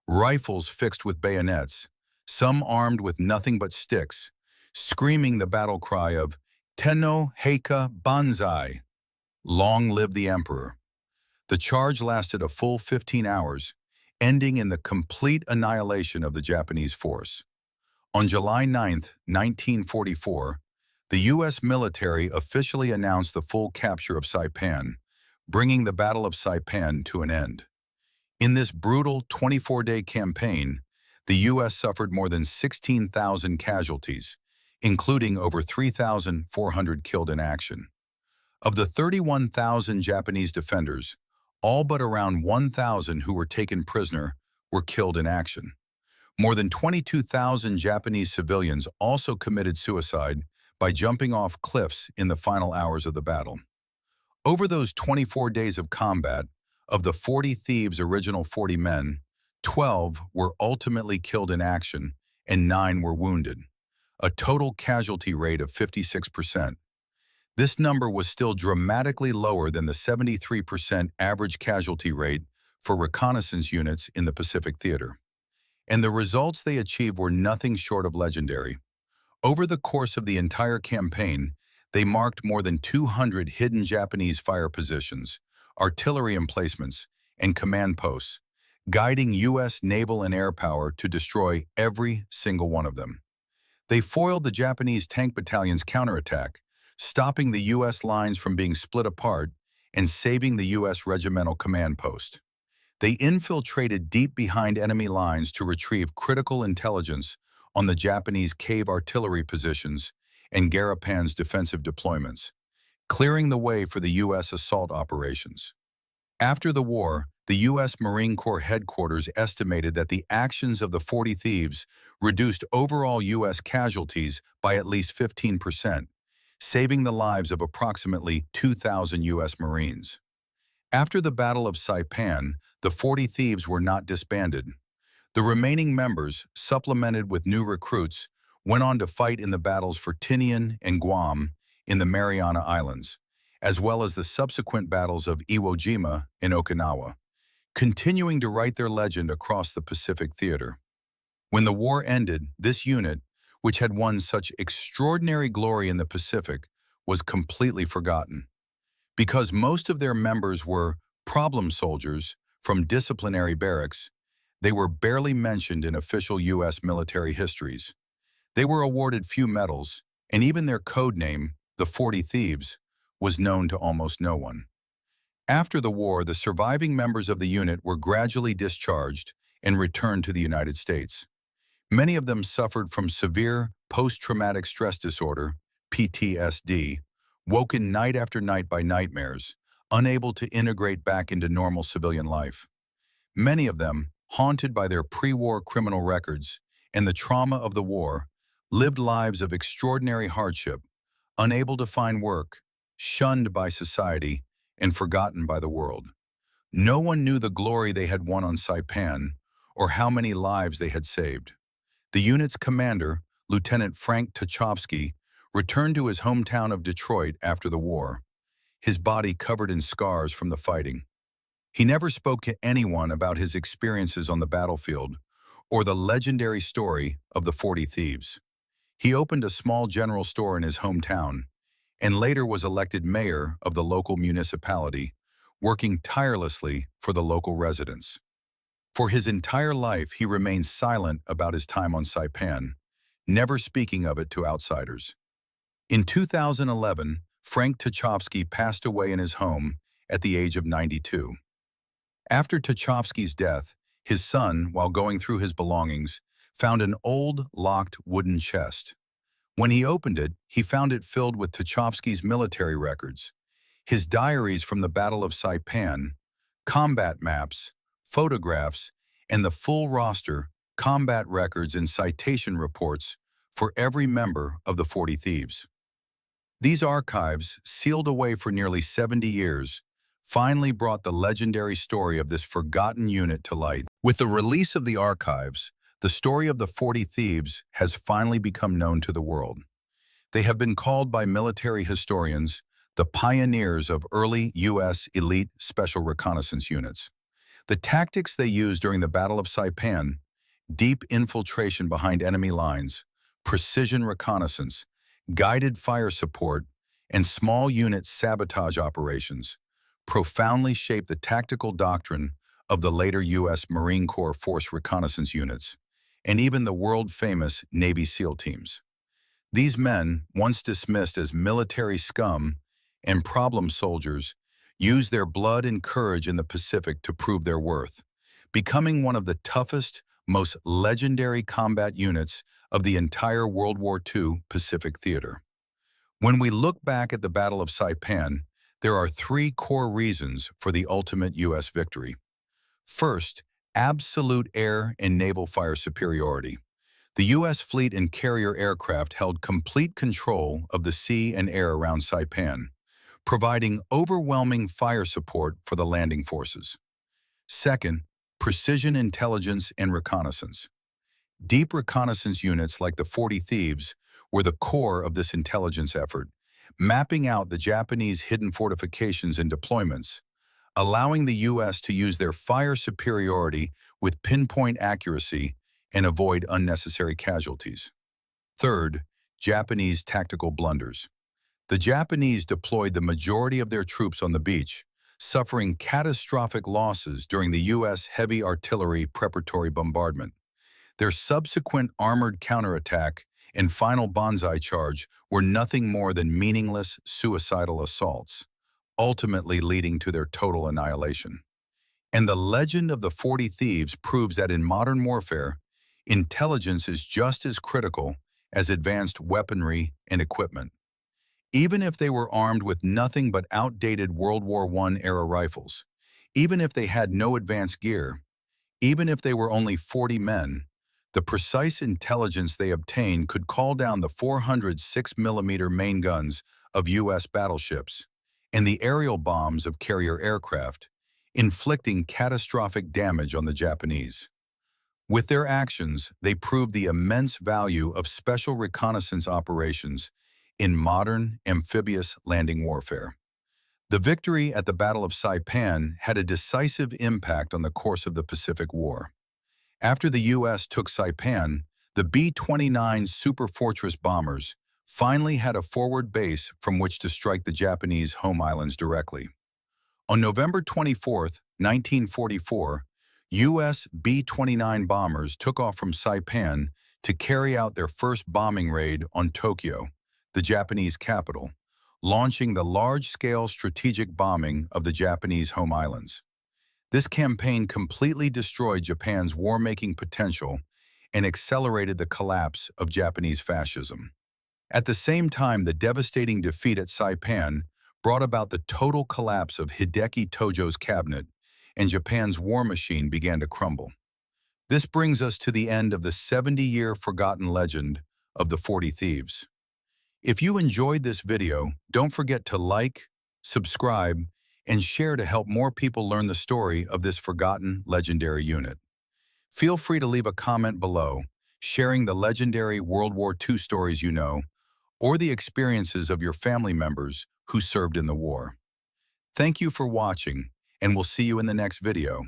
rifles fixed with bayonets, some armed with nothing but sticks, screaming the battle cry of Tenno Heika Banzai! Long live the Emperor! The charge lasted a full 15 hours, ending in the complete annihilation of the Japanese force. On July 9, 1944, the U.S. military officially announced the full capture of Saipan, bringing the Battle of Saipan to an end. In this brutal 24-day campaign, the U.S. suffered more than 16,000 casualties, including over 3,400 killed in action. Of the 31,000 Japanese defenders, all but around 1,000 who were taken prisoner were killed in action. More than 22,000 Japanese civilians also committed suicide by jumping off cliffs in the final hours of the battle. Over those 24 days of combat, of the 40 Thieves' original 40 men, 12 were ultimately killed in action and 9 were wounded, a total casualty rate of 56%. This number was still dramatically lower than the 73% average casualty rate for reconnaissance units in the Pacific Theater. And the results they achieved were nothing short of legendary. Over the course of the entire campaign, they marked more than 200 hidden Japanese fire positions, artillery emplacements, and command posts, guiding U.S. naval and air power to destroy every single one of them. They foiled the Japanese tank battalion's counterattack, stopping the U.S. lines from being split apart and saving the U.S. regimental command post. They infiltrated deep behind enemy lines to retrieve critical intelligence on the Japanese cave artillery positions and Garapan's defensive deployments, clearing the way for the U.S. assault operations. After the war, the U.S. Marine Corps headquarters estimated that the actions of the 40 Thieves reduced overall U.S. casualties by at least 15%, saving the lives of approximately 2,000 U.S. Marines. After the Battle of Saipan, the 40 Thieves were not disbanded. The remaining members, supplemented with new recruits, went on to fight in the battles for Tinian and Guam in the Mariana Islands, as well as the subsequent battles of Iwo Jima and Okinawa, continuing to write their legend across the Pacific Theater. When the war ended, this unit, which had won such extraordinary glory in the Pacific, was completely forgotten. Because most of their members were problem soldiers from disciplinary barracks, they were barely mentioned in official U.S. military histories. They were awarded few medals, and even their code name, the 40 Thieves, was known to almost no one. After the war, the surviving members of the unit were gradually discharged and returned to the United States. Many of them suffered from severe post-traumatic stress disorder, PTSD, woken night after night by nightmares, unable to integrate back into normal civilian life. Many of them, haunted by their pre-war criminal records and the trauma of the war, lived lives of extraordinary hardship, unable to find work, shunned by society, and forgotten by the world. No one knew the glory they had won on Saipan or how many lives they had saved. The unit's commander, Lieutenant Frank Tachovsky, returned to his hometown of Detroit after the war, his body covered in scars from the fighting. He never spoke to anyone about his experiences on the battlefield or the legendary story of the 40 Thieves. He opened a small general store in his hometown and later was elected mayor of the local municipality, working tirelessly for the local residents. For his entire life, he remained silent about his time on Saipan, never speaking of it to outsiders. In 2011, Frank Tachovsky passed away in his home at the age of 92. After Tachovsky's death, his son, while going through his belongings, found an old, locked wooden chest. When he opened it, he found it filled with Tachovsky's military records, his diaries from the Battle of Saipan, combat maps, photographs, and the full roster, combat records and citation reports for every member of the 40 Thieves. These archives, sealed away for nearly 70 years, finally brought the legendary story of this forgotten unit to light. With the release of the archives, the story of the 40 Thieves has finally become known to the world. They have been called by military historians the pioneers of early U.S. elite special reconnaissance units. The tactics they used during the Battle of Saipan, deep infiltration behind enemy lines, precision reconnaissance, guided fire support, and small unit sabotage operations, profoundly shaped the tactical doctrine of the later U.S. Marine Corps Force reconnaissance units, and even the world-famous Navy SEAL teams. These men, once dismissed as military scum and problem soldiers, used their blood and courage in the Pacific to prove their worth, becoming one of the toughest, most legendary combat units of the entire World War II Pacific Theater. When we look back at the Battle of Saipan, there are three core reasons for the ultimate U.S. victory. First, absolute air and naval fire superiority. The U.S. fleet and carrier aircraft held complete control of the sea and air around Saipan, providing overwhelming fire support for the landing forces. Second, precision intelligence and reconnaissance. Deep reconnaissance units like the 40 Thieves were the core of this intelligence effort, mapping out the Japanese hidden fortifications and deployments, allowing the U.S. to use their fire superiority with pinpoint accuracy and avoid unnecessary casualties. Third, Japanese tactical blunders. The Japanese deployed the majority of their troops on the beach, suffering catastrophic losses during the U.S. heavy artillery preparatory bombardment. Their subsequent armored counterattack and final banzai charge were nothing more than meaningless suicidal assaults, ultimately leading to their total annihilation. And the legend of the 40 Thieves proves that in modern warfare, intelligence is just as critical as advanced weaponry and equipment. Even if they were armed with nothing but outdated World War I-era rifles, even if they had no advanced gear, even if they were only 40 men, the precise intelligence they obtained could call down the 400 6mm main guns of U.S. battleships and the aerial bombs of carrier aircraft, inflicting catastrophic damage on the Japanese. With their actions, they proved the immense value of special reconnaissance operations in modern amphibious landing warfare. The victory at the Battle of Saipan had a decisive impact on the course of the Pacific War. After the U.S. took Saipan, the B-29 Superfortress bombers finally had a forward base from which to strike the Japanese home islands directly. On November 24, 1944, U.S. B-29 bombers took off from Saipan to carry out their first bombing raid on Tokyo, the Japanese capital, launching the large-scale strategic bombing of the Japanese home islands. This campaign completely destroyed Japan's war-making potential and accelerated the collapse of Japanese fascism. At the same time, the devastating defeat at Saipan brought about the total collapse of Hideki Tojo's cabinet, and Japan's war machine began to crumble. This brings us to the end of the 70-year forgotten legend of the 40 Thieves. If you enjoyed this video, don't forget to like, subscribe, and share to help more people learn the story of this forgotten legendary unit. Feel free to leave a comment below, sharing the legendary World War II stories you know, or the experiences of your family members who served in the war. Thank you for watching, and we'll see you in the next video.